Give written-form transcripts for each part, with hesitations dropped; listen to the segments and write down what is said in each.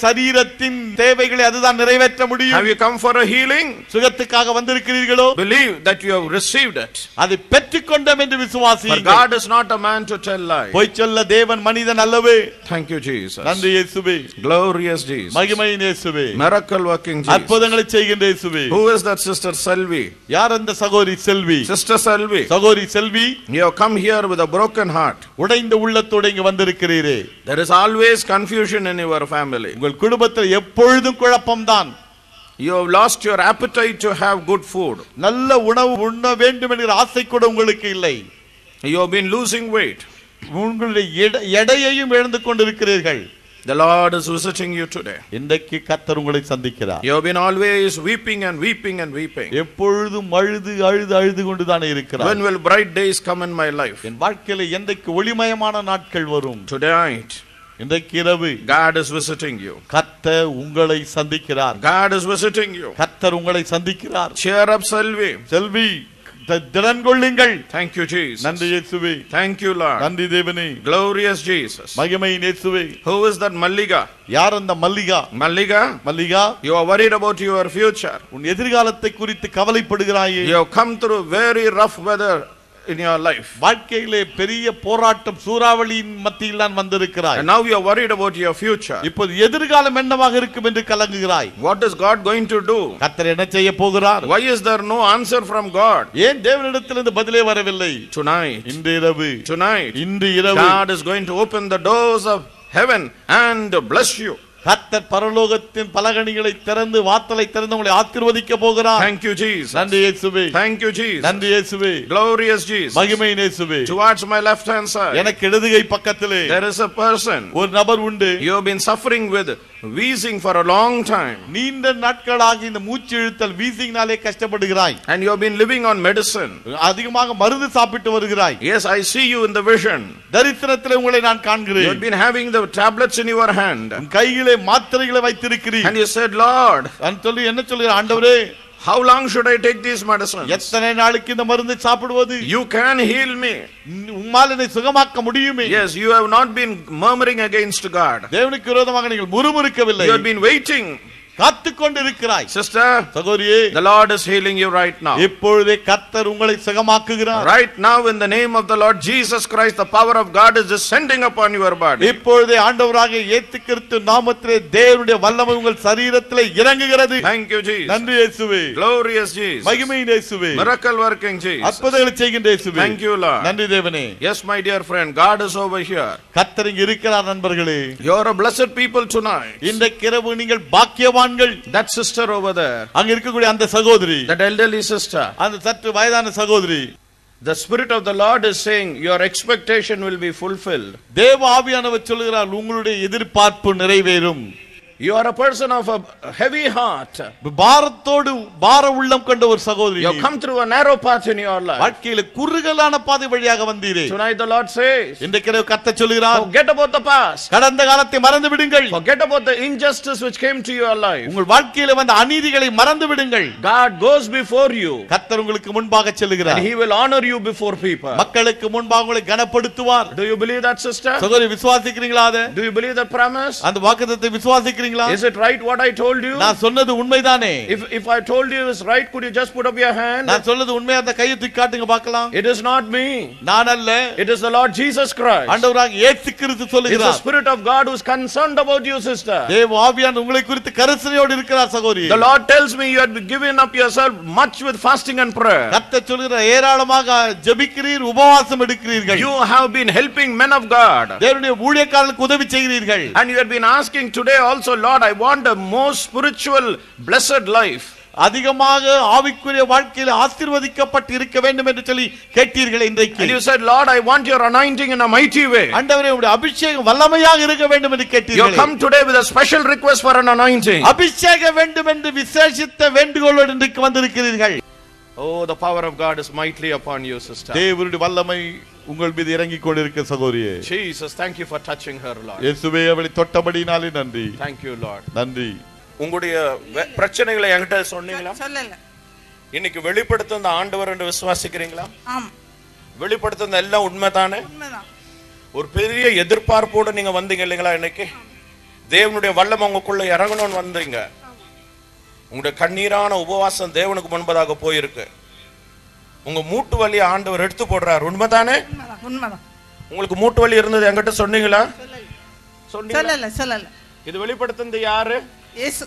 சரீரத்தின் தேவைகளை அதுதான் நிறைவேற்ற முடியும். Have you come for a healing? சுகத்துக்காக வந்திருக்கிறீர்களோ? Believe that you have received it. அதை பெற்றுக்கொண்டோம் என்று விசுவாசியுங்கள். For God is not a man to tell lies. பொய் சொல்ல தேவன் மனிதன் அல்லவே. Thank you Jesus. நன்றி இயேசுவே. Glorious Jesus. மகிமையின் இயேசுவே. Miracle working Jesus. அற்புதங்களை செய்கின்ற இயேசுவே. Who is that sister Selvi? யார் அந்த சகோதரி செல்வி? Sister Selvi. சகோதரி செல்வி, You have come here with a broken heart. உடைந்த உள்ளத்தோடு இங்கு வந்திருக்கிறீரே. There is always confusion in your family. உங்கள் குடும்பத்தில் எப்பொழுதும் குழப்பம்தான். You have lost your appetite to have good food. நல்ல உணவு உண்ண வேண்டும் என்கிற ஆசை கூட உங்களுக்கு இல்லை. You have been losing weight. உங்களுடைய எடையையும் இழந்து கொண்டிருக்கிறீர்கள். The Lord is visiting you today. இன்றைக்கு கர்த்தர் உங்களை சந்திக்கிறார். You have been always weeping and weeping and weeping. எப்பொழுதும் அழுது கொண்டுதானே இருக்கிறார். When will bright days come in my life? என் வாழ்க்கையில என்றைக்கு ஒளிமயமான நாட்கள் வரும்? Tonight. இன்றைக்கு இரவு God is visiting you. கர்த்தர் உங்களை சந்திக்கிறார். God is visiting you. கர்த்தர் உங்களை சந்திக்கிறார். Cheer up, Selvi. செல்வி, திடன் கொள்ளுங்கள். Thank you Jesus. நன்றி இயேசுவே. Thank you Lord. நன்றி தேவனே. Glorious Jesus. மகிமையின் இயேசுவே. Who is that Malliga? யார் அந்த Mallika? Mallika, you are worried about your future. உன் எதிர்காலத்தை குறித்து கவலைப்படுகிறாயே. You have come through very rough weather in your life. வாழ்க்கையிலே பெரிய போராட்டம் சூறாவளியின் மத்தியில் நான் வந்திருக்கிறாய். And now you are worried about your future. இப்போது எதிர்காலம் என்னவாக இருக்கும் என்று கலங்குகிறாய். What is God going to do? கர்த்தர் என்ன செய்ய போகிறார்? Why is there no answer from God? ஏன் தேவனிடத்திலிருந்து பதிலே வரவில்லை? Tonight. இன்று இரவு. Tonight. இன்று இரவு. God is going to open the doors of heaven and bless you. கர்த்தர் பரலோகத்தின் பலகணிகளை திறந்து வாசலை திறந்து உங்களை ஆசீர்வதிக்க போகிறார். Thank you Jesus. நன்றி இயேசுவே. Thank you Jesus. நன்றி இயேசுவே. Glorious Jesus. மகிமையின் இயேசுவே. Towards my left hand side. எனக்கு இடதுகை பக்கத்திலே there is a person. ஒரு நபர் உண்டு. You have been suffering with wheezing for a long time. நீண்ட நாட்களாக இந்த மூச்சு இழுத்தல் வீசிங்னாலே கஷ்டப்படுகிறாய். And you have been living on medicine. அதிகமாக மருந்து சாப்பிட்டு வருகிறாய். Yes, I see you in the vision. தரிசனத்திலே உங்களை நான் காண்கிறேன். You have been having the tablets in your hand. உன் கையிலே மாத்திரைகளை வைத்திருக்கிறீர். And you said, Lord, நான் சொல்லி என்ன சொல்கிறேன்? ஆண்டவரே, how long should I take these medicines? எத்தனை நாளுக்கு இந்த மருந்தை சாப்பிடுவது? You can heal me. உம்மால் என்னை சுகமாக்க முடியுமே. Yes, you have not been murmuring against God. தேவனுக்கு விரோதமாக நீங்கள் முறுமுறுக்கவில்லை. You have been waiting. காத்துக் கொண்டிருக்கிறாய். Sister, சகோதரியே, the Lord is healing you right now. இப்பொழுதே கர்த்தர் உங்களை சுகமாக்குகிறார். Right now in the name of the Lord Jesus Christ, the power of God is descending upon your body. இப்பொழுதே ஆண்டவராக இயேசு கிறிஸ்து நாமத்திலே தேவனுடைய வல்லமை உங்கள் சரீரத்திலே இறங்குகிறது. Thank you Jesus. நன்றி இயேசுவே. Glorious Jesus. மகிமையின் இயேசுவே. Miracle working Jesus. அற்புதங்களை செய்கின்ற இயேசுவே. Thank you Lord. நன்றி தேவனே. Yes my dear friend, God is over here. கர்த்தர் இங்கே இருக்கிறார் நண்பர்களே. You are a blessed people tonight. இன்றைக்கு இரவு நீங்கள் பாக்கியவான்கள். That sister over there, அங்க இருக்கக்கூடிய அந்த சகோதரி, that elderly sister, அந்த சற்று வயதான சகோதரி, the Spirit of the Lord is saying your expectation will be fulfilled. தேவ ஆவியானவர் சொல்கிறார் உங்களுடைய எதிர்பார்ப்பு நிறைவேறும். You are a person of a heavy heart. பாரத்தோடு பார உள்ளம் கொண்ட ஒரு சகோதரி. You have come through a narrow path in your life. வாழ்க்கையில குறுகலான பாதை வழியாக வந்தீரே. Tonight the Lord says, இன்றைக்கு கர்த்தர் சொல்கிறார், forget about the past. கடந்த காலத்தை மறந்து விடுங்கள். Forget about the injustice which came to your life. உங்கள் வாழ்க்கையில வந்த அநீதிகளை மறந்து விடுங்கள். God goes before you. கர்த்தர் உங்களுக்கு முன்பாக செல்கிறார். And he will honor you before people. மக்களுக்கு முன்பாக உங்களை கனப்படுத்துவார். Do you believe that sister? சகோதரி விசுவாசிக்கிறீங்களா? அதை Do you believe that promise? அந்த வாக்குத்தத்தத்தை விசுவாசிக்கிறீங்களா? Is it right what I told you? நான் சொன்னது உண்மைதானே? If I told you is right, could you just put up your hand? நான் சொன்னது உண்மையா இருந்தா கையை தூக்கி காட்டுங்க பார்க்கலாம். It is not me. நான் அல்ல. It is the Lord Jesus Christ. ஆண்டவராக இயேசு கிறிஸ்து சொல்கிறார். It's the Spirit of God who is concerned about you, sister. தேவ ஆவியானவர் உங்களை குறித்து கரிசனையோடு இருக்கிறார் சகோதரி. The Lord tells me you have given up yourself much with fasting and prayer. கர்த்தர் சொல்கிறார் ஏராளமாக ஜெபிக்கிறீர், உபவாசம் எடுக்கிறீர்கள். You have been helping men of God. தேவனுடைய ஊழியக்காரர்களுக்கு உதவி செய்கிறீர்கள். And you have been asking today also, Lord, I want a more spiritual blessed life. அதிகமாக ஆவிக்குரிய வாழ்க்கையில் ஆசீர்வதிக்கப்பட்டு இருக்க வேண்டும் என்று சொல்லி கேட்டீர்கள் இன்றைக்கு. And you said, Lord, I want your anointing in a mighty way. ஆண்டவரே உம்முடைய அபிஷேகம் வல்லமையாக இருக்க வேண்டும் என்று கேட்டீர்கள். You come today with a special request for an anointing. அபிஷேகம் வேண்டும் என்று விசேஷித்த வேண்டுகோளோடு இன்றைக்கு வந்திருக்கிறீர்கள். Oh, the power of God is mightily upon you, sister. தேவனுடைய வல்லமை உங்கள் மீது இறங்கிக் கொண்டிருக்கிற சகோதரியே. Jesus, thank you for touching her, Lord. இயேசுவே அவளை தொட்டபடினாலே நன்றி. Thank you, Lord. நன்றி. உங்களுடைய பிரச்சனைகளை என்கிட்ட சொன்னீங்களா? சொல்லல. இன்னைக்கு வெளிப்படுத்துன ஆண்டவர் என்று விசுவாசிக்கிறீங்களா? ஆம். வெளிப்படுத்துன எல்லாம் உண்மைதானே? உண்மைதான். ஒரு பெரிய எதிர்பார்ப்போடு நீங்க வந்தீங்க இல்லைங்களா? இன்னைக்கு தேவனுடைய வல்லமை உங்களுக்குள்ள இறங்கணும்னு வந்தீங்க. உங்களுடைய கண்ணீரான உபவாசம் தேவனுக்கு முன்பதாக போயிருக்கு. உங்க மூட்டு வலி ஆண்டவர் எடுத்து போடுறார். உண்மைதானே? உண்மைதான். உங்களுக்கு மூட்டு வலி இருந்தது என்கிட்ட சொன்னீங்களா? சொல்லல. இது வெளிப்படுத்துறது யாரு? இயேசு.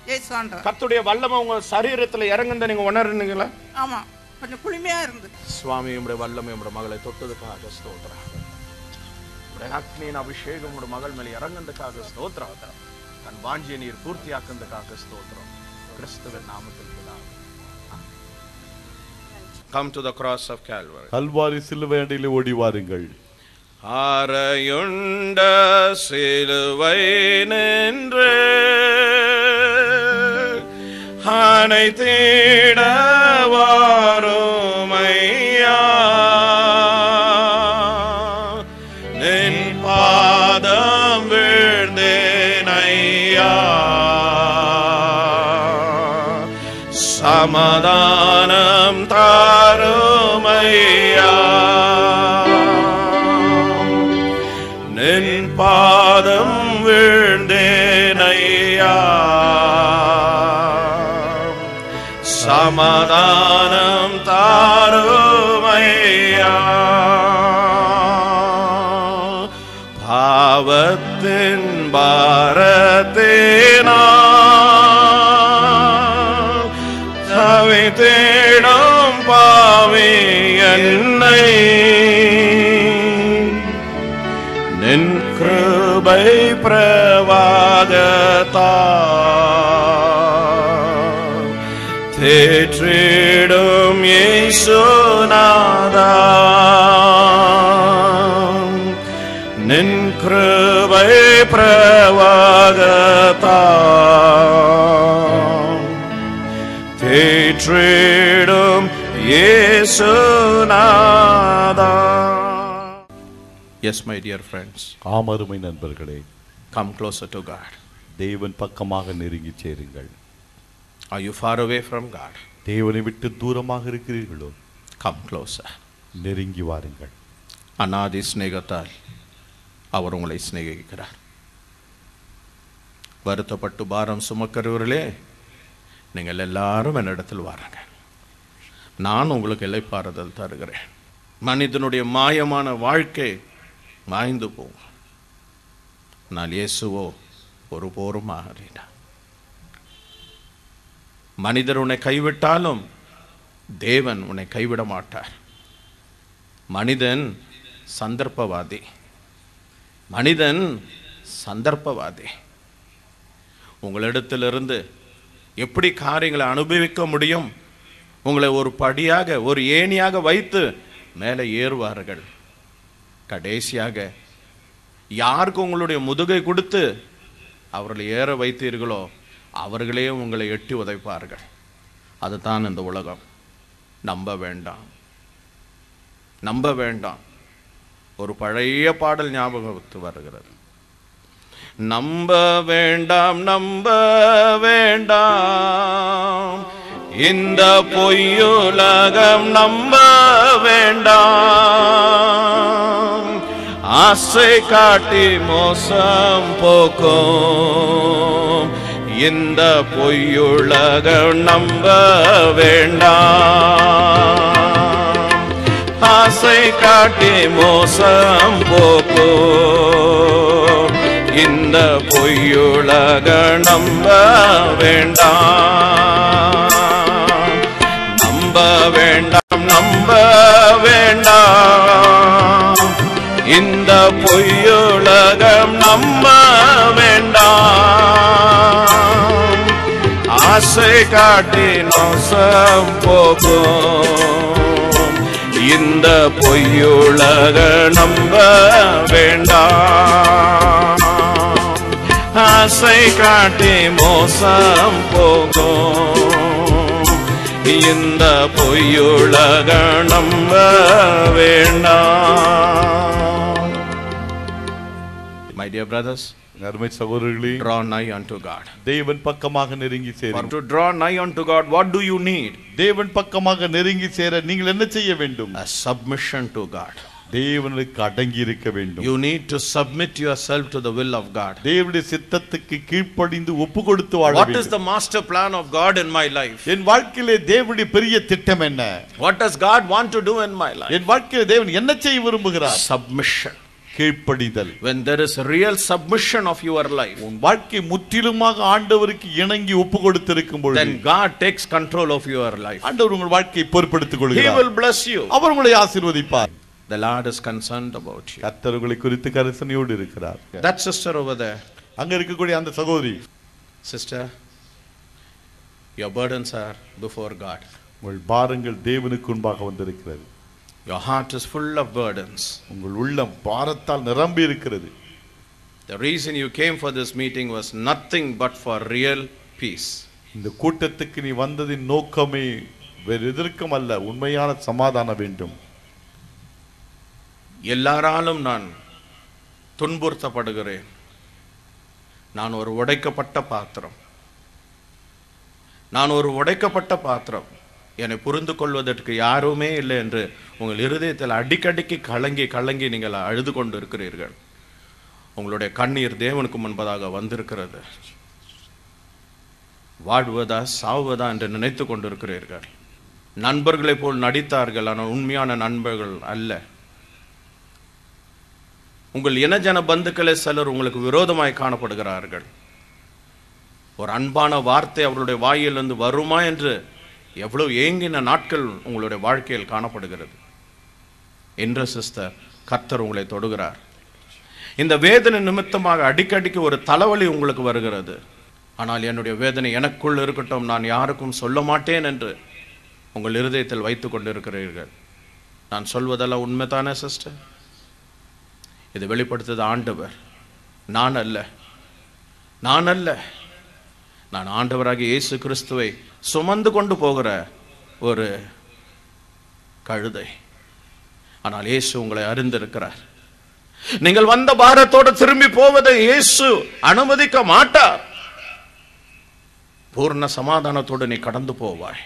இயேசு ஆண்டவர். கர்த்தருடைய வல்லமை உங்க சரீரத்துல இறங்குனத நீங்க உணர்றீங்களா? ஆமா, கொஞ்சம் குளுமையா இருந்து. சுவாமி, உம்முடைய வல்லமை உம்முடைய மகளை தொட்டதுக்காக ஸ்தோத்திரம். உம்முடைய அக்னியின் அபிஷேகம் உம்முடைய மகள் மேல இறங்குனதுக்காக ஸ்தோத்திரம். தன் வாஞ்சியை நீர் பூர்த்தியாக்குனதுக்காக ஸ்தோத்திரம். கிறிஸ்துவின் நாமத்தில் பிதாவே. Come to the cross of Calvary. Kalvari சிலுவை அடியிலே ஓடி வாருங்கள். ஆரையுண்ட சிலுவை நின்று அனைத்திட வாருமையா, நின் பாதம் வீழ்ந்தேனையா, சமாதானம் தாருமையா, நின் பாதம் வீழ்ந்தேனையா, சமாதானம் தாருமையா, பாவத்தின் பாரத்தினால் தவித்திடும் பாவி என்னை நின் கிருபை பிரவாகத்தால் தேற்றிடும் இயேசுநாதா, நின் கிருபை பிரவாகத்தால் தேற்றிடும் இயேசுநாதா. Yes, my dear friends. ஆமருமை நண்பர்களே, Come closer to God. தேவன் பக்கமாக நெருங்கி சேருங்கள். Are you far away from God? தேவனை விட்டு தூரமாக இருக்கிறீர்களோ? Come closer. நெருங்கி வாருங்கள். அநாதி சிநேகத்தால் அவர் உங்களை சிநேகிக்கிறார். வருத்தப்பட்டு பாரம் சுமக்கிறவர்களே, நீங்கள் எல்லாரும் என்னிடத்தில் வாருங்க, நான் உங்களுக்கு இளைப்பாறுதல் தருகிறேன். மனிதனுடைய மாயமான வாழ்க்கை மாய்ந்து போகும், ஆனால் இயேசுவோ ஒருபோதும் மாறினார். மனிதர் உன்னை கைவிட்டாலும் தேவன் உன்னை கைவிட மாட்டார். மனிதன் சந்தர்ப்பவாதி, மனிதன் சந்தர்ப்பவாதி. உங்களிடத்திலிருந்து எப்படி காரியங்களை அனுபவிக்க முடியும்? உங்களை ஒரு படியாக, ஒரு ஏணியாக வைத்து மேலே ஏறுவார்கள். கடைசியாக யாருக்கு உங்களுடைய முதுகை கொடுத்து அவர்களை ஏற வைத்தீர்களோ அவர்களே உங்களை எட்டி உதைப்பார்கள். அதுதான் இந்த உலகம். நம்ப வேண்டாம், நம்ப வேண்டாம். ஒரு பழைய பாடல் ஞாபகத்து வருகிறது. நம்ப வேண்டாம், நம்ப வேண்டாம், இந்த பொய்யுலகம் நம்ப வேண்டாம், ஆசை காட்டி மோசம் போக்கும் இந்த பொய்யுலகம் நம்ப வேண்டாம், ஆசை காட்டி மோசம் போக்கும் இந்த பொய்யுலகம் நம்ப வேண்டாம், நம்ப வேண்டாம், நம்ப வேண்டாம், இந்த பொய்யுலகம் நம்ப வேண்டாம், ஆசை காட்டி மோசம் போகும் இந்த பொய்யுலகம் நம்ப வேண்டாம், ஆசை காட்டி மோசம் போகும் இந்த பொய்யுலகம் நம்ப வேண்டாம். My dear brothers, அருமை சகோதரர்களே, draw nigh unto God. தேவன் பக்கமாக நெருங்கி For சேருங்கள். to draw nigh unto God, what do you need? தேவன் பக்கமாக நெருங்கி சேர நீங்கள் என்ன செய்ய வேண்டும்? A submission to God. தேவனுக்கு அடங்கி இருக்க வேண்டும். You need to submit yourself to the will of God. தேவனுடைய சித்தத்துக்கு கீழ்ப்படிந்து ஒப்பு கொடுத்து வாழ What வேண்டும். is the master plan of God in my life? என் வாழ்க்கையிலே தேவனுடைய பெரிய திட்டம் என்ன? What does God want to do in my life? என் வாழ்க்கையிலே தேவன் என்ன செய்ய விரும்புகிறார்? Submission. கீழ்ப்படிதல். When there is real submission of your life, உன் வாழ்க்கை முற்றிலுமாக ஆண்டவருக்கு இணங்கி ஒப்பு கொடுத்திருக்கும் பொழுது, then God takes control of your life. ஆண்டவர் உங்கள் வாழ்க்கையை பொறுப்பெடுத்துக் He கொள்கிறார். will bless you. அவர் உங்களை ஆசீர்வதிப்பார். The Lord is concerned about you. கர்த்தர் உங்களை குறித்து கரிசனையோடு இருக்கிறார். That sister over there, அங்க இருக்கக்கூடிய அந்த சகோதரி, sister, your burdens are before God. உங்கள் பாரங்கள் தேவனுக்கு முன்பாக வந்திருக்கிறது. Your heart is full of burdens. உங்கள் உள்ளம் பாரத்தால் நிரம்பி இருக்கிறது. The reason you came for this meeting was nothing but for real peace. இந்த கூட்டத்துக்கு நீ வந்ததின் நோக்கமே வேறு எதற்கும் அல்ல, உண்மையான சமாதானம் வேண்டும். எல்லாராலும் நான் துன்புறுத்தப்படுகிறேன். நான் ஒரு உடைக்கப்பட்ட பாத்திரம். நான் ஒரு உடைக்கப்பட்ட பாத்திரம். என்னை புரிந்து கொள்வதற்கு யாருமே இல்லை என்று உங்கள் இருதயத்தில் அடிக்கடிக்கு கலங்கி நீங்கள் அழுது கொண்டு இருக்கிறீர்கள். உங்களுடைய கண்ணீர் தேவனுக்கு முன்பதாக வந்திருக்கிறது. வாழ்வதா சாவதா என்று நினைத்து கொண்டிருக்கிறீர்கள். நண்பர்களைப் போல் நடித்தார்கள், ஆனால் உண்மையான நண்பர்கள் அல்ல. உங்கள் இனஜன பந்துக்களே சிலர் உங்களுக்கு விரோதமாய் காணப்படுகிறார்கள். ஒரு அன்பான வார்த்தை அவருடைய வாயிலிருந்து வருமா என்று எவ்வளவு ஏங்கின நாட்கள் உங்களுடைய வாழ்க்கையில் காணப்படுகிறது. என்ற சிஸ்டர், கர்த்தர் உங்களை தொடுகிறார். இந்த வேதனை நிமித்தமாக அடிக்கடிக்கு ஒரு தலைவலி உங்களுக்கு வருகிறது. ஆனால் என்னுடைய வேதனை எனக்குள் இருக்கட்டும், நான் யாருக்கும் சொல்ல மாட்டேன் என்று உங்கள் இருதயத்தில் வைத்து கொண்டிருக்கிறீர்கள். நான் சொல்வதெல்லாம் உண்மைதானே சிஸ்டர்? இது வெளிப்படுத்தது ஆண்டவர், நான் அல்ல. நான் ஆண்டவராகிய இயேசு கிறிஸ்துவை சுமந்து கொண்டு போகிற ஒரு கழுதை. ஆனால் இயேசு உங்களை அறிந்திருக்கிறார். நீங்கள் வந்த பாரத்தோடு திரும்பி போவதை இயேசு அனுமதிக்க மாட்டார். பூர்ண சமாதானத்தோடு நீ கடந்து போவாய்.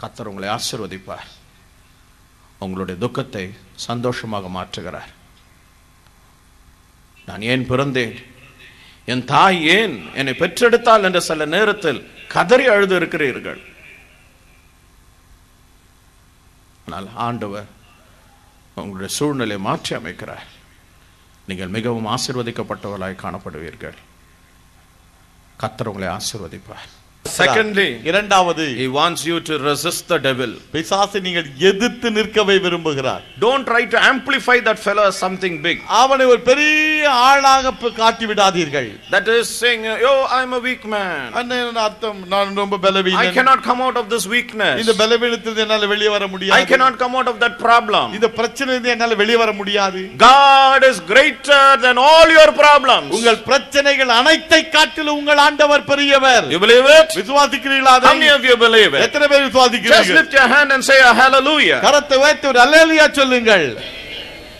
கர்த்தர் உங்களை ஆசீர்வதிப்பார். உங்களுடைய துக்கத்தை சந்தோஷமாக மாற்றுகிறார். நான் ஏன் பிறந்தேன், என் தாய் ஏன் என்னை பெற்றெடுத்தால் என்ற சில நேரத்தில் கதறி அழுது இருக்கிறீர்கள். ஆனால் ஆண்டவர் உங்களுடைய சூழ்நிலை மாற்றி அமைக்கிறார். நீங்கள் மிகவும் ஆசீர்வதிக்கப்பட்டவர்களாய் காணப்படுவீர்கள். கர்த்தர் உங்களை ஆசீர்வதிப்பார். Secondly, இரண்டாவது, he wants you to resist the devil. பிசாசை நீங்கள் எதிர்த்து நிற்கவே விரும்புகிறார். Don't try to amplify that fellow as something big. அவனை ஒரு பெரிய ஆளாக காட்டி விடாதீர்கள். That is saying, "Yo, I am a weak man. அர்த்தம், நான் ரொம்ப பலவீனன். I cannot come out of this weakness. இந்த பலவீனத்திலிருந்து என்னால வெளியே வர முடியாது. I cannot come out of that problem. இந்த பிரச்சனையிலிருந்து என்னால வெளியே வர முடியாது." God is greater than all your problems. உங்கள் பிரச்சனைகள் அனைத்தை காட்டிலும் உங்கள் ஆண்டவர் பெரியவர். You believe it? விசுவாசிக்கிறீர்களா? How many of you believe it? எத்தனை பேர் Just விசுவாசிக்கிறீர்கள்? lift your hand and say a hallelujah. கரத்தை உயர்த்தி ஒரு அல்லேலூயா சொல்லுங்கள்.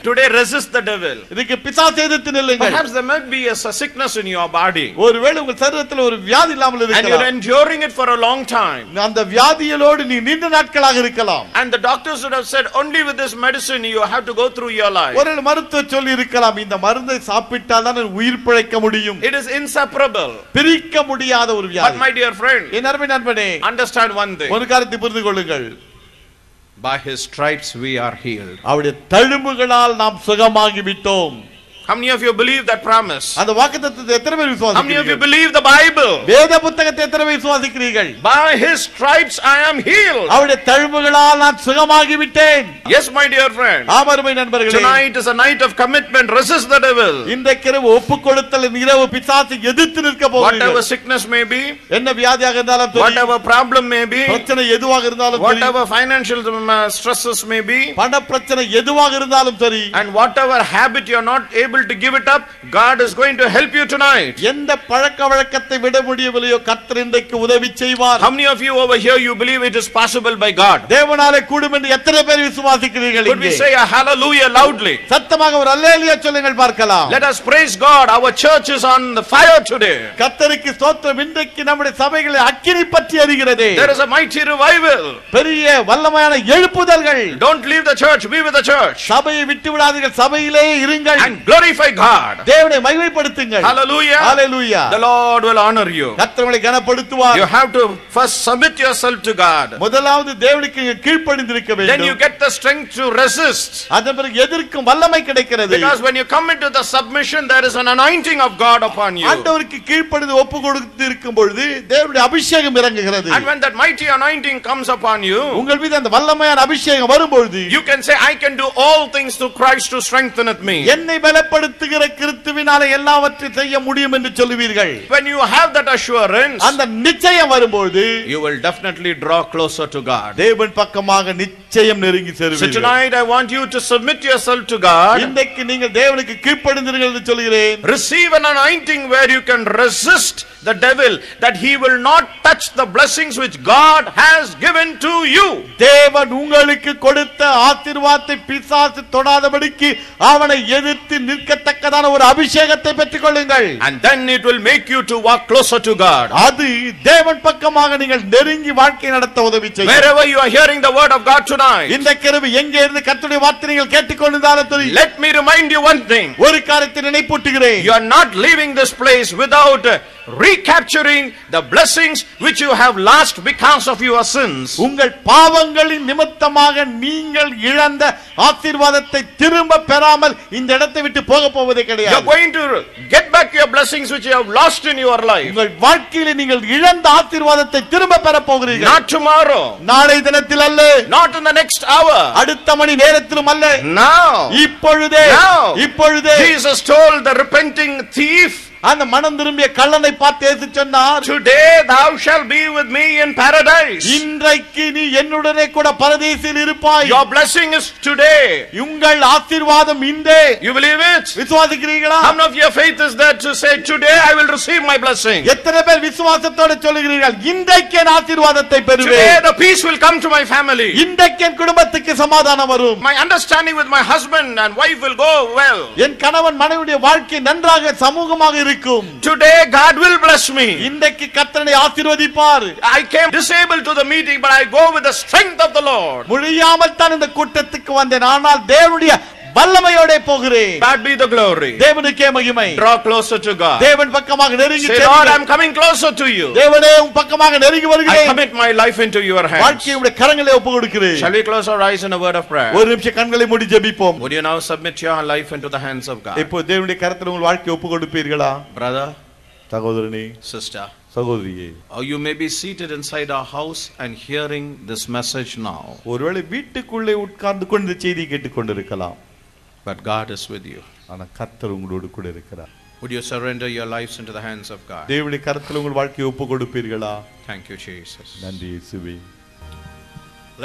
Today resist the devil. இதுக்கு பிசாசை எதிர்த்து நில்லுங்கள். Perhaps there might be a sickness in your body ஒருவேளை உங்கள் சரீரத்தில் ஒரு வியாதி இல்லாமல் and you're இருக்கலாம். enduring it for a long time. அந்த வியாதியோடு நீ நீண்ட நாட்களாக இருக்கலாம். And the doctors would have said, only with this medicine you have to go through your life. ஒரு மருத்துவர் சொல்லி இருக்கலாம், இந்த மருந்தை சாப்பிட்டால் தான் உயிர் பிழைக்க முடியும். It is inseparable. பிரிக்க முடியாத ஒரு But வியாதி. my dear friend, என் அருமை நண்பனே, understand one thing. ஒரு காரியத்தை புரிந்து கொள்ளுங்கள். By his stripes we are healed. அவருடைய தழும்புகளால் நாம் சுகமாகி விட்டோம். How many of you believe that promise? அந்த வாக்குத்தத்தத்தை எத்தனை பேர் விசுவாசிக்கிறீர்கள்? How many of you believe the Bible? வேத புத்தகத்தை எத்தனை பேர் விசுவாசிக்கிறீர்கள்? By his stripes I am healed. அவருடைய தழும்புகளால் நான் சுகமாகி விட்டேன். Yes, my dear friend. ஆமருமை நண்பர்களே, Tonight is a night of commitment. Resist the devil. இன்றைக்கு இரவு ஒப்புக்கொடுத்தல் இரவு, பிசாசை எதிர்த்து நிற்க போகிறீர்கள். Whatever sickness may be, என்ன வியாதியாக இருந்தாலும் சரி, whatever problem may be, பிரச்சனை எதுவாக இருந்தாலும் சரி, whatever financial stresses may be, பண பிரச்சனை எதுவாக இருந்தாலும் சரி, and whatever habit you are not able able to give it up, God is going to help you tonight. எந்த பழக்கவழக்கத்தை விட முடியவில்லையோ கர்த்தர் இன்றைக்கு உதவி செய்வார். How many of you over here you believe it is possible by God? தேவனாலே கூடும் என்று எத்தனை பேர் விசுவாசிக்கிறீர்கள்? Could we say a hallelujah loudly? சத்தமாக ஒரு அல்லேலூயா சொல்லுங்கள் பார்க்கலாம். Let us praise God. Our church is on the fire today. கர்த்தருக்கு ஸ்தோத்திரம். இன்றைக்கு நம்முடைய சபைகளை அக்கினி பற்றி எரிகிறது. There is a mighty revival. பெரிய வல்லமையான எழுப்புதல்கள். Don't leave the church, be with the church. சபையை விட்டு விடாதீர்கள், சபையிலே இருங்கள். And glorify God. தேவனை மகிமைப்படுத்துங்கள். Hallelujah. Hallelujah. The Lord will honor you. கர்த்தர் உங்களை கனப்படுத்துவார். You have to first submit yourself to God. முதலாவது தேவனுக்கு கீழ்ப்படிந்திருக்க வேண்டும். Then you get the strength to resist. அதன் பிறகு எதிர்க்கும் வல்லமை கிடைக்கிறது. Because when you come into the submission, there is an anointing of God upon you. ஆண்டவருக்கு கீழ்ப்படிந்து ஒப்பு கொடுத்து இருக்கும் பொழுது தேவனுடைய அபிஷேகம் இறங்குகிறது. And when that mighty anointing comes upon you, உங்கள் மீது அந்த வல்லமையான அபிஷேகம் வரும்பொழுது you can say, I can do all things through Christ who strengtheneth me. என்னை பலப்படுத்துகிற கிறிஸ்துவினாலே எல்லாவற்றையும் செய்ய முடியும் என்று சொல்லுவீர்கள். When you have that assurance, அந்த நிச்சயம் வரும்போது you will definitely draw closer to God. தேவன் பக்கமாக நிச்சயம் நெருங்கி So செல்வீர்கள். tonight I want you to submit yourself to God. இன்றைக்கு நீங்கள் தேவனுக்கு கீழ்ப்படிந்தீர்கள் என்று சொல்கிறேன். Receive an anointing where you can resist the devil, that he will not touch the blessings which God has given to you. தேவன் உங்களுக்கு கொடுத்த ஆசீர்வாதத்தை பிசாசு தொடாதபடிக்கு அவனை எதிர்த்து நிற்கத்தக்கதான ஒரு அபிஷேகத்தை பெற்றுக் கொள்ளுங்கள். And then it will make you to walk closer to God. அது தேவன் பக்கமாக நீங்கள் நெருங்கி வாழ்க்கை நடத்த உதவி செய்யும். Wherever you are hearing the word of God tonight, இந்த கிருபை எங்கே இருந்து கர்த்தருடைய வார்த்தை நீங்கள் கேட்டுக்கொண்டிருந்தாலும் சரி, let me remind you one thing. ஒரு காரியத்தை நினைப்பூட்டுகிறேன். You are not leaving this place without recapturing the blessings which you have lost because of your sins. உங்கள் பாவங்களின் நிமித்தமாக நீங்கள் இழந்த ஆசீர்வாதத்தை திரும்ப பெறாமல் இந்த இடத்தை விட்டு போக போவதே You are கிடையாது. going to get back your blessings which you have lost in your life. உங்கள் வாழ்க்கையில் நீங்கள் இழந்த ஆசீர்வாதத்தை திரும்ப பெற போகிறீர்கள். Not tomorrow, நாளை தினத்தில் அல்ல, not in the next hour. அடுத்த மணி நேரத்திலும் அல்ல, Now, இப்பொழுதே Now. இப்பொழுதே. Jesus told the repenting thief, அந்த மனம் திரும்பிய கள்ளனை பார்த்து இயேசு சொன்னார், today thou shalt be with me in paradise. இன்றைக்கு நீ என்னுடனே கூட பரதீசில் இருப்பாய். Your blessing is today. உங்கள் ஆசீர்வாதம் இன்றே. You believe it? விசுவாசிக்கிறீர்களா? How much of your faith is that to say, today I will receive my blessing? எத்தனை பேர் விசுவாசத்தோடு சொல்லுகிறீர்கள், இன்றைக்கு என் ஆசீர்வாதத்தை Today பெறுவேன், the peace will come to my family. இன்றைக்கு என் குடும்பத்துக்கு சமாதானம் வரும், My understanding with my husband and wife will go well. என் கணவன் மனைவியுடைய வாழ்க்கை நன்றாக சமூகமாக இருக்கும். Today God will bless me. இன்றைக்கு கர்த்தனை ஆசீர்வதிப்பார். I came disabled to the meeting, but I go with the strength of the Lord. முடியாமல் தான் இந்த கூட்டத்துக்கு வந்தேன், ஆனால் தேவனுடைய வல்லமையோட போகிறேன். God be the glory. தேவனுக்கே மகிமை. Draw closer to God. தேவன் பக்கமாக நெருங்கி Say, Lord, I am coming closer to you. தேவனே உம் பக்கமாக நெருங்கி I வருகிறேன். commit my life into your hands. வாழ்க்கையை உம்முடைய கரங்களிலே ஒப்புக்கொடுக்கிறேன். Shall we close our eyes in a word of prayer? ஒரு நிமிஷம் கண்களை மூடி ஜெபிப்போம். Would you now submit your life into the hands of God? இப்போ தேவனுடைய கரத்தில் உங்கள் வாழ்க்கையை ஒப்புக்கொடுப்பீர்களா? Brother, சகோதரனே, sister, சகோதரியே, or you may be seated inside our house and hearing this message now. ஒருவேளை வீட்டுக்குள்ளே உட்கார்ந்து கொண்டு இந்த செய்தியை கேட்டுக்கொண்டிருக்கலாம். But God is with you. ஆனா கர்த்தர் உங்களோடு கூட இருக்கிறார். Would you surrender your lives into the hands of God? தேவனுடைய கரத்தில் உங்கள் வாழ்க்கையை ஒப்புக்கொடுப்பீர்களா? Thank you, Jesus. நன்றி இயேசுவே.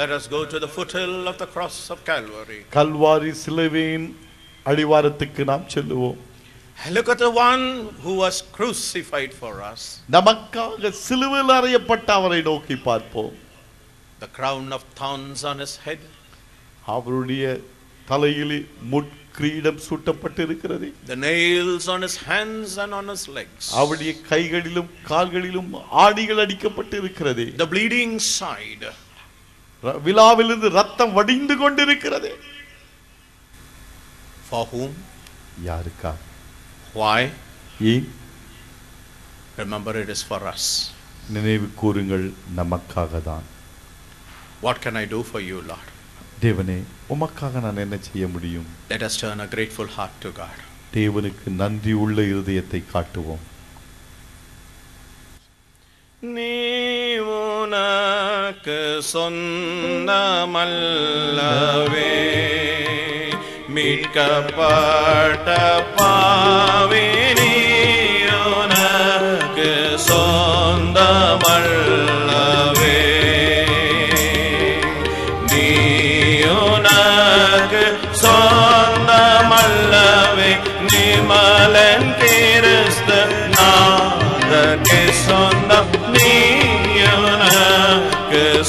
Let us go to the foothill of the cross of Calvary. Kalvari சிலுவையின் அடிவாரத்துக்கு நாம் செல்லுவோம். Look at the one who was crucified for us. நமக்காக சிலுவையில் அறையப்பட்ட அவரை நோக்கி பார்ப்போம். The crown of thorns on his head. அவருடைய தலையிலே முட்கிரீடம் சூட்டப்பட்டு இருக்கிறது. The nails on his hands and on his legs. அவருடைய கைகளிலும் கால்களிலும் ஆணிகள் அடிக்கப்பட்டு இருக்கிறது. The bleeding side. விலாவிலிருந்து ரத்தம் வடிந்து கொண்டிருக்கிறது. For whom? யாருக்கா? Why? ஏன்? Remember, it is for us. நினைவு கூறுங்கள், நமக்காக தான். What can I do for you, Lord? தேவனே, உமக்காக நான் என்ன செய்ய முடியும்? Let us turn a grateful heart to God. தேவனுக்கு நன்றி உள்ள இருதயத்தை காட்டுவோம். நீவுனக்கு சொந்தமல்லவே மீட்கப்பட்ட பாவி நீயுனக்கு சொந்தமல்லவே நீயுனக்கு சொந்தமல்லவே நீ எனக்கு சொந்தம் நீயுனக்கு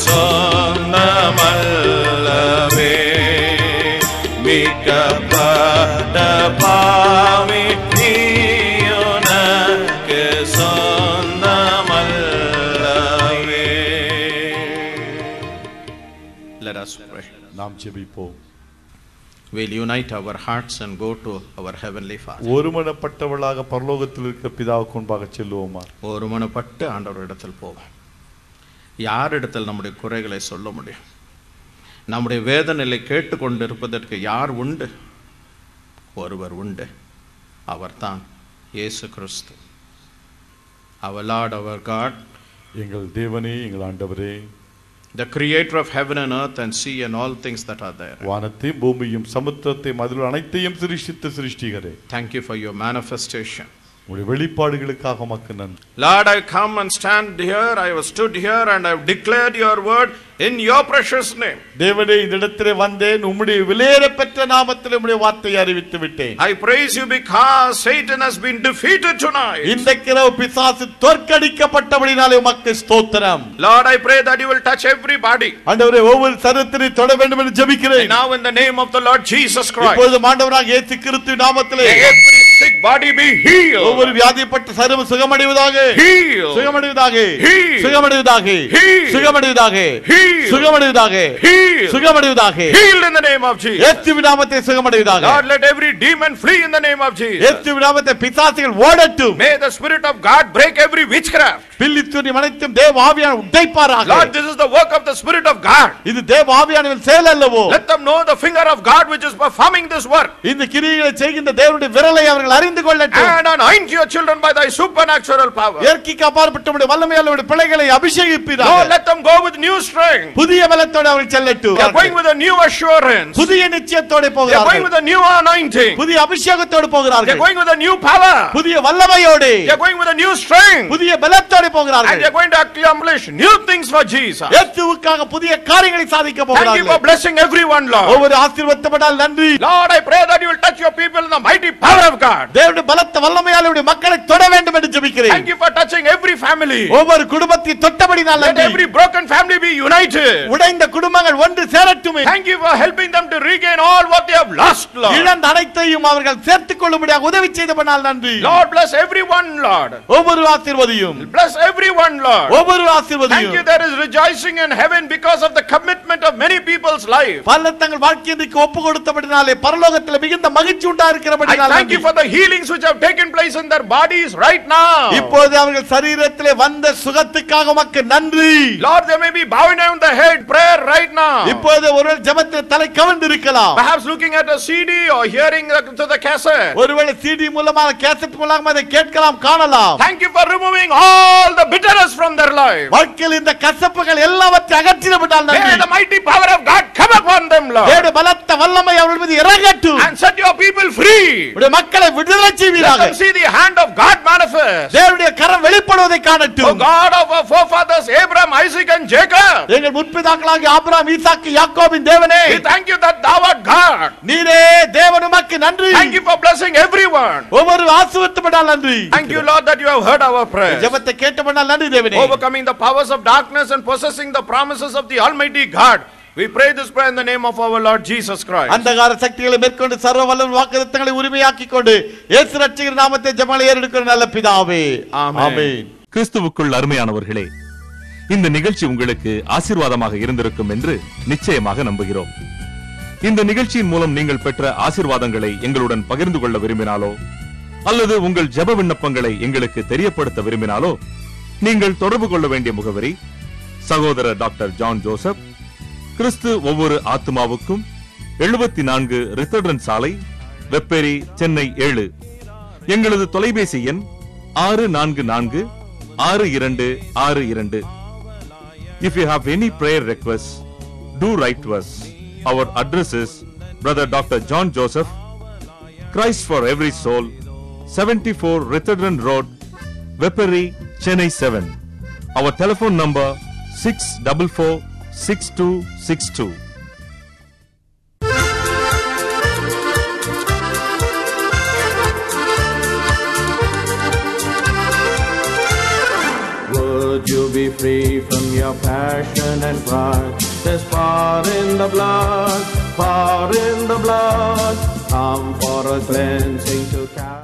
சொந்தமல்லவே மீட்கப்பட்ட பாவி நீயுனக்கு சொந்தமல்லவே. Let us pray. நாம் ஜெபிப்போம். We'll unite our hearts and go to our heavenly Father. ஒருமனப்பட்டவளாக பரலோகத்தில் இருக்கிற பிதாவுக்கு முன்பாக செல்லுவோமா? ஒருமனப்பட்டு ஆண்டவரிடத்தில் போவோம். யாரிடத்தில் நம்முடைய குறைகளை சொல்ல முடியும்? நம்முடைய வேதனையை கேட்டுக்கொண்டிருப்பதற்கு யார் உண்டு? ஒருவர் உண்டு. அவர்தான் இயேசு கிறிஸ்து. Our Lord, our God, எங்கள் தேவனே, எங்கள் ஆண்டவரே, the creator of heaven and earth and sea and all things that are there. வானத்தையும் பூமியையும் சமுத்திரத்தையும் அதில் அனைத்தையும் சிருஷ்டித்த சிருஷ்டிகரே, Thank you for your manifestation. உடைய வெளிப்பாடுகளுக்காக உமக்கு நன்றி. Lord, I come and stand here. I have stood here and I have declared your word in your precious name. தேவனே, இந்த இடத்திலே வந்தேன், உம்முடைய விலையேறப்பெற்ற நாமத்திலே உம்முடைய வார்த்தையை அறிவித்து விட்டேன். I praise you because Satan has been defeated tonight. இன்றைக்கு இரவு பிசாசு தோற்கடிக்கப்பட்டபடினாலே உமக்கு ஸ்தோத்திரம். Lord, I pray that you will touch everybody. ஆண்டவரே, ஒவ்வொரு சரீரத்தையும் தொட வேண்டும் என்று ஜெபிக்கிறேன். Now in the name of the Lord Jesus Christ. இப்பொழுது ஆண்டவராக இயேசு கிறிஸ்துவின் நாமத்திலே Every sick body be healed. ஒவ்வொரு வியாதிப்பட்ட சரீரம் சுகமடைவதாக, Healed. சுகமடைவதாக, Healed. சுகமடைவதாக, Healed. சுகமடைவதாக, Healed. சுகமடைவதாக, Healed. சுகமடைவதாக, Healed in the name of Jesus. இயேசுவின் நாமத்தில் சுகமடைவதாக. Lord, let every demon flee in the name of Jesus. இயேசுவின் நாமத்தில் பிசாசுகள் ஓடட்டும். May the Spirit of God break every witchcraft. பில்லித்துணி அனைத்தும் தேவ ஆவியானவர் உடைப்பாராக. Lord, this is the work of the Spirit of God. இது தேவ ஆவியானவரின் செயல் அல்லவோ? Let them know the finger of God which is performing this work. இந்த கிரியைகளை செய்கின்ற தேவனுடைய விரலை அவர்கள் அறிந்து கொள்ளட்டும். And anoint your children by thy supernatural power. இயற்கைக்கு அப்பாற்பட்ட வல்லமையால் பிள்ளைகளை அபிஷேகிப்பீராக. Lord, let them go with new strength. புதிய பலத்தோடு அவர்கள் செல்லட்டும். They are going with a new assurance. புதிய நிச்சயத்தோடு They are going போகிறார்கள். with a new anointing. புதிய அபிஷேகத்தோடு They are போகிறார்கள். going with a new power. புதிய வல்லமையோடு, They are going with a new strength. புதிய பலத்தோடு And போகிறார்கள். they are going to accomplish new things for Jesus. இயேசுவுக்காக புதிய காரியங்களை சாதிக்க Thank you for போகிறார்கள். blessing everyone, Lord. ஒவ்வொரு ஆசீர்வதிக்கப்பட்டால் நன்றி. Lord, I pray that you will touch your people in the mighty power of God. தேவனுடைய பலத்த வல்லமையால் உடைய மக்களை தொட வேண்டும் என்று ஜெபிக்கிறேன். Thank you for touching every family. ஒவ்வொரு குடும்பத்தை தொட்டபடினால் Let நன்றி. every broken family be united. உடைந்த குடும்பங்கள் ஒன்று சேரட்டுமே. Thank you for helping them to regain all what they have lost, Lord. இழந்த அனைத்தையும் அவர்கள் சேர்த்துக் கொள்ளும்படியாக உதவி செய்தபடினால் நன்றி. Lord, bless everyone, Lord. ஒவ்வொரு ஆசீர்வதியும், Bless everyone, Lord. ஒவ்வொரு Thank ஆசீர்வதியும். you, there is rejoicing in heaven because of the commitment of many people's life. பலர் தங்கள் வாழ்க்கைக்கு ஒப்பு கொடுத்தபடினாலே பரலோகத்தில் மிகுந்த மகிழ்ச்சி I உண்டாயிருக்கிறபடினால் thank you for the healings which have taken place in their bodies right now. இப்போது அவர்கள் சரீரத்திலே வந்த சுகத்துக்காக உமக்கு நன்றி. Lord, they may be bowing down the head prayer right now. இப்போது ஒருவேளை ஜெபத்தில் தலை கவிழ்ந்திருக்கலாம். Perhaps looking at a CD or hearing to the cassette. ஒருவேளை CD மூலமாக கேசட் மூலமாக அதை கேட்கலாம், காணலாம். Thank you for removing all the bitterness from their life. வாழ்க்கையில் இந்த கசப்புகள் எல்லாவற்றையும் அகற்றிவிட்டால் May நன்றி. the mighty power of God come upon them, Lord. தேவனுடைய பலத்த வல்லமை அவர்கள் மீது இறங்கட்டும். And set your people free. உடைய மக்களை விடுதலை Let செய்வீராக. them see the hand of God manifest. தேவனுடைய கரம் வெளிப்படுவதை O காணட்டும். God of our forefathers Abraham, Isaac and Jacob. எங்கள் முற்பிதாக்களாகிய ஆபிரகாம், ஈசாக்கு, யாக்கோபின் தேவனே, We thank you that thou art God. நீரே தேவன், உமக்கு நன்றி. Thank you for blessing everyone. ஒவ்வொரு ஆசீர்வதிக்கப்பட்டால் நன்றி. Thank you, Lord, that you have heard our prayers. ஜெபத்தை கேட்டபடியால் நன்றி தேவனே. Overcoming the powers of darkness and possessing the promises of the Almighty God. We pray this prayer in the name of our Lord Jesus Christ. அந்தகார சக்திகளை மேற்கொண்டு சர்வ வல்லவர் வாக்குத்தத்தங்களை உரிமையாக்கிக் கொண்டு இயேசு ரட்சகர் நாமத்தை ஜெபங்களை ஏறெடுக்கிற நல்ல பிதாவே, ஆமென். கிறிஸ்துவுக்குள் அருமையானவர்களே, இந்த நிகழ்ச்சி உங்களுக்கு ஆசீர்வாதமாக இருந்திருக்கும் என்று நிச்சயமாக நம்புகிறோம். இந்த நிகழ்ச்சியின் மூலம் நீங்கள் பெற்ற ஆசீர்வாதங்களை எங்களுடன் பகிர்ந்து கொள்ள விரும்பினாலோ அல்லது உங்கள் ஜெப விண்ணப்பங்களை எங்களுக்கு தெரியப்படுத்த விரும்பினாலோ நீங்கள் தொடர்பு கொள்ள வேண்டிய முகவரி சகோதரர் டாக்டர் ஜான் ஜோசப், கிறிஸ்து ஒவ்வொரு ஆத்துமாவுக்கும், 74 ரித்தர்டன் சாலை, வெப்பேரி, சென்னை 7. எங்களது தொலைபேசி எண் 644-6262. If you have any prayer requests, do write to us. Our address is Brother Dr. John Joseph, Christ for Every Soul, 74 Ritherden Road, Vepperi, Chennai 7. Our telephone number 644-6262. be free from your passion and pride. There's power in the blood, power in the blood. Come for a cleansing to carry.